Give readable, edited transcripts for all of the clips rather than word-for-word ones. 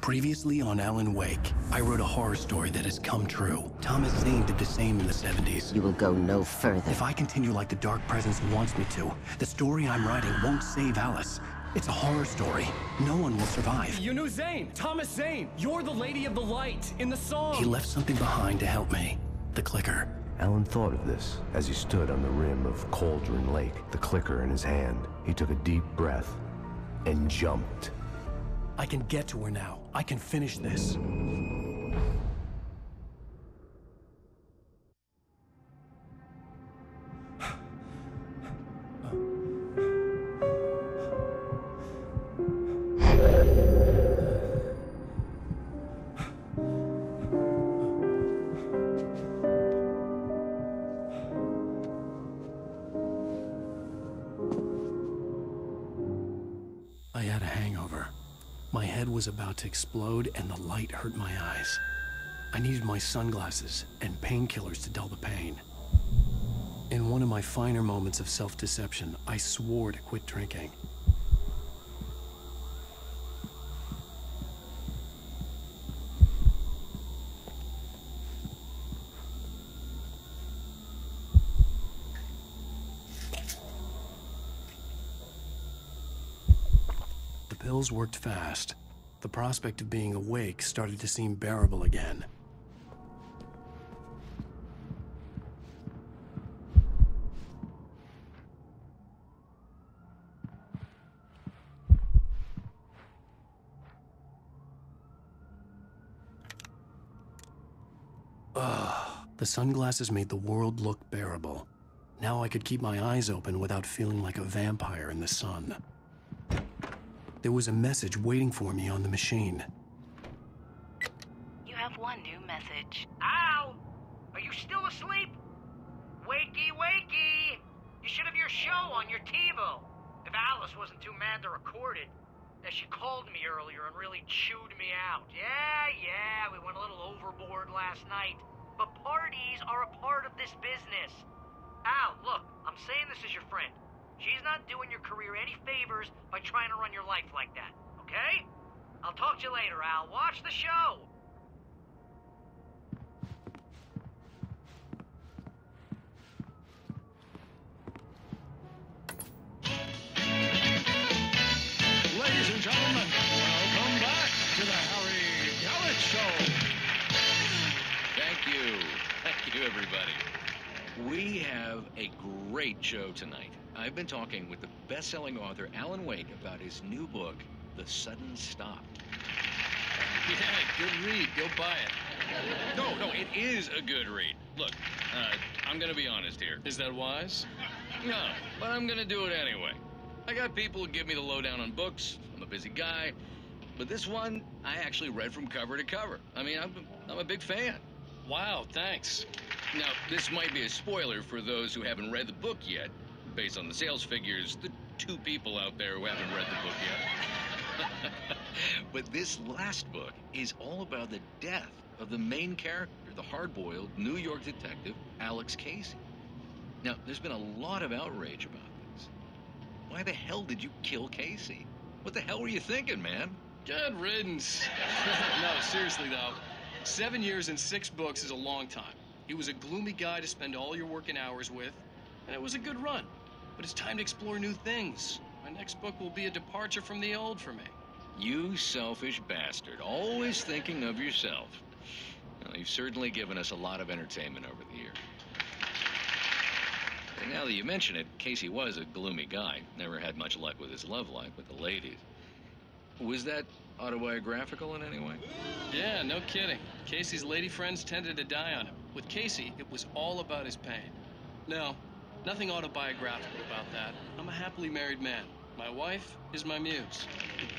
Previously on Alan Wake, I wrote a horror story that has come true. Thomas Zane did the same in the 70s. You will go no further. If I continue like the Dark Presence wants me to, the story I'm writing won't save Alice. It's a horror story. No one will survive. You knew Zane! Thomas Zane! You're the Lady of the Light in the song! He left something behind to help me. The clicker. Alan thought of this as he stood on the rim of Cauldron Lake, the clicker in his hand. He took a deep breath and jumped. I can get to her now. I can finish this. I had a hangover. My head was about to explode and the light hurt my eyes. I needed my sunglasses and painkillers to dull the pain. In one of my finer moments of self-deception, I swore to quit drinking. The pills worked fast. The prospect of being awake started to seem bearable again. The sunglasses made the world look bearable. Now I could keep my eyes open without feeling like a vampire in the sun. There was a message waiting for me on the machine. You have one new message. Al! Are you still asleep? Wakey, wakey! You should have your show on your TiVo. If Alice wasn't too mad to record it. As she called me earlier and really chewed me out. Yeah, we went a little overboard last night. But parties are a part of this business. Al, look, I'm saying this as your friend. She's not doing your career any favors by trying to run your life like that, okay? I'll talk to you later, Al. Watch the show. Ladies and gentlemen, welcome back to the Harry Gallant Show. Thank you. Thank you, everybody. We have a great show tonight. I've been talking with the best-selling author Alan Wake about his new book, The Sudden Stop. Yeah, good read. Go buy it. No, it is a good read. Look, I'm gonna be honest here. Is that wise? No, but I'm gonna do it anyway. I got people who give me the lowdown on books. I'm a busy guy. But this one, I actually read from cover to cover. I mean, I'm a big fan. Wow, thanks. Now, this might be a spoiler for those who haven't read the book yet. Based on the sales figures, the 2 people out there who haven't read the book yet. But this last book is all about the death of the main character, the hard-boiled New York detective, Alex Casey. Now, there's been a lot of outrage about this. Why the hell did you kill Casey? What the hell were you thinking, man? Good riddance. No, seriously, though. 7 years and 6 books is a long time. He was a gloomy guy to spend all your working hours with, and it was a good run. But it's time to explore new things. My next book will be a departure from the old for me. You selfish bastard, always thinking of yourself. Well, you've certainly given us a lot of entertainment over the years. And now that you mention it, Casey was a gloomy guy. Never had much luck with his love life with the ladies. Was that autobiographical in any way? Yeah, no kidding. Casey's lady friends tended to die on him. With Casey, it was all about his pain. No, nothing autobiographical about that. I'm a happily married man. My wife is my muse.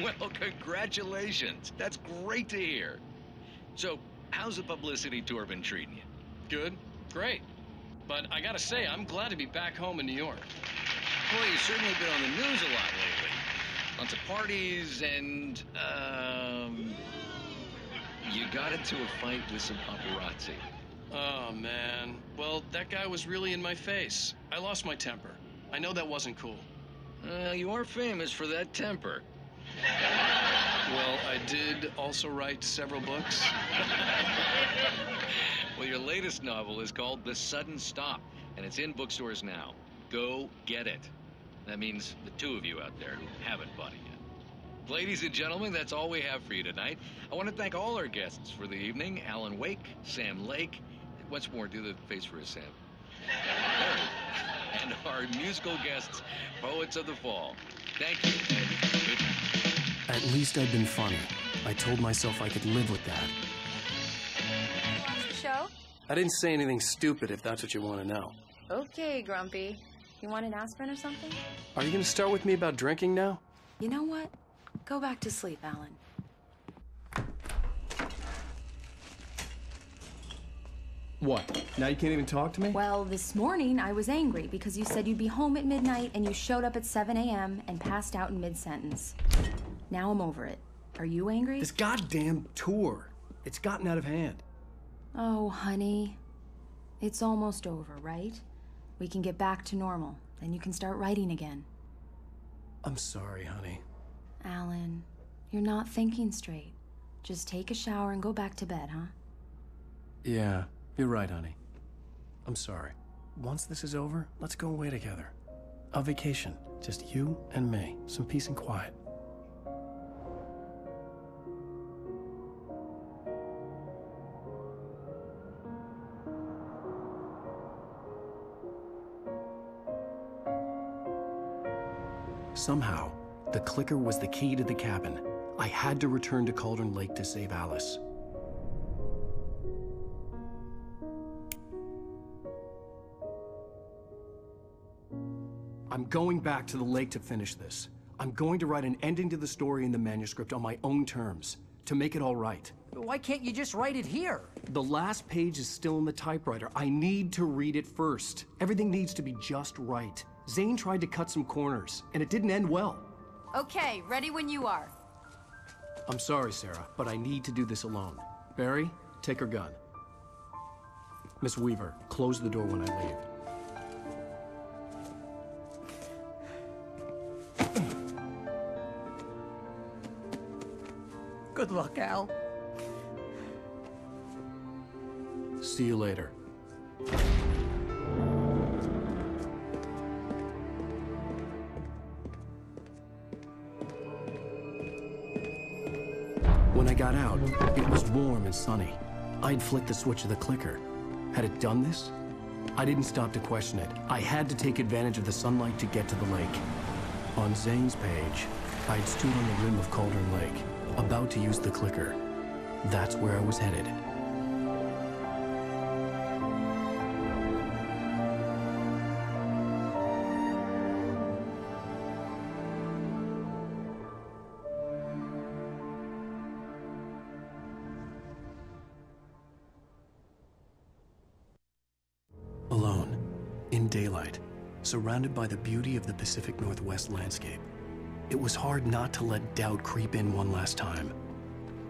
Well, congratulations. That's great to hear. So, how's the publicity tour been treating you? Good, great. But I gotta say, I'm glad to be back home in New York. Well, you've certainly been on the news a lot lately. Lots of parties and, you got into a fight with some paparazzi. Oh, man. Well, that guy was really in my face. I lost my temper. I know that wasn't cool. You are famous for that temper. Well, I did also write several books. Well, your latest novel is called The Sudden Stop, and it's in bookstores now. Go get it. That means the two of you out there who haven't bought it yet. Ladies and gentlemen, that's all we have for you tonight. I want to thank all our guests for the evening. Alan Wake, Sam Lake. Once more, do the face for us, Sam. And our musical guests, Poets of the Fall. Thank you, and good night. At least I'd been funny. I told myself I could live with that. Watch the show? I didn't say anything stupid, if that's what you want to know. Okay, Grumpy. You want an aspirin or something? Are you going to start with me about drinking now? You know what? Go back to sleep, Alan. What? Now you can't even talk to me? Well, this morning I was angry because you said you'd be home at midnight and you showed up at 7 a.m. and passed out in mid-sentence. Now I'm over it. Are you angry? This goddamn tour. It's gotten out of hand. Oh, honey. It's almost over, right? We can get back to normal. Then you can start writing again. I'm sorry, honey. Alan, you're not thinking straight. Just take a shower and go back to bed, huh? Yeah, you're right, honey. I'm sorry. Once this is over, let's go away together. A vacation. Just you and me. Some peace and quiet. Somehow, the clicker was the key to the cabin. I had to return to Cauldron Lake to save Alice. I'm going back to the lake to finish this. I'm going to write an ending to the story in the manuscript on my own terms, to make it all right. Why can't you just write it here? The last page is still in the typewriter. I need to read it first. Everything needs to be just right. Zane tried to cut some corners, and it didn't end well. Okay, ready when you are. I'm sorry, Sarah, but I need to do this alone. Barry, take her gun. Miss Weaver, close the door when I leave. Good luck, Al. See you later. When I got out, it was warm and sunny. I'd flicked the switch of the clicker. Had it done this? I didn't stop to question it. I had to take advantage of the sunlight to get to the lake. On Zane's page, I'd stood on the rim of Cauldron Lake, about to use the clicker. That's where I was headed. Alone, in daylight, surrounded by the beauty of the Pacific Northwest landscape. It was hard not to let doubt creep in one last time.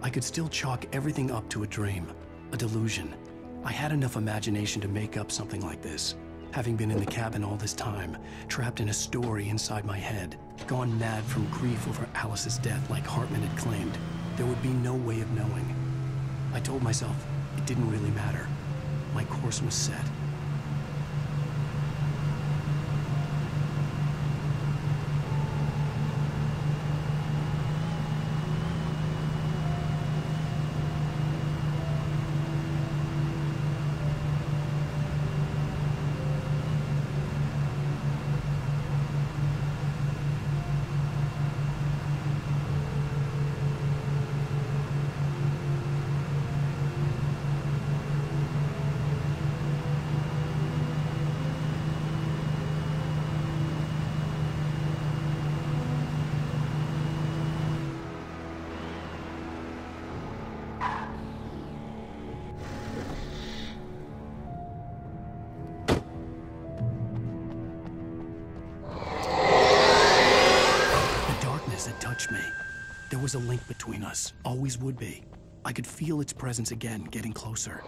I could still chalk everything up to a dream, a delusion. I had enough imagination to make up something like this. Having been in the cabin all this time, trapped in a story inside my head, gone mad from grief over Alice's death like Hartman had claimed, there would be no way of knowing. I told myself it didn't really matter. My course was set. Me. There was a link between us, always would be. I could feel its presence again, getting closer.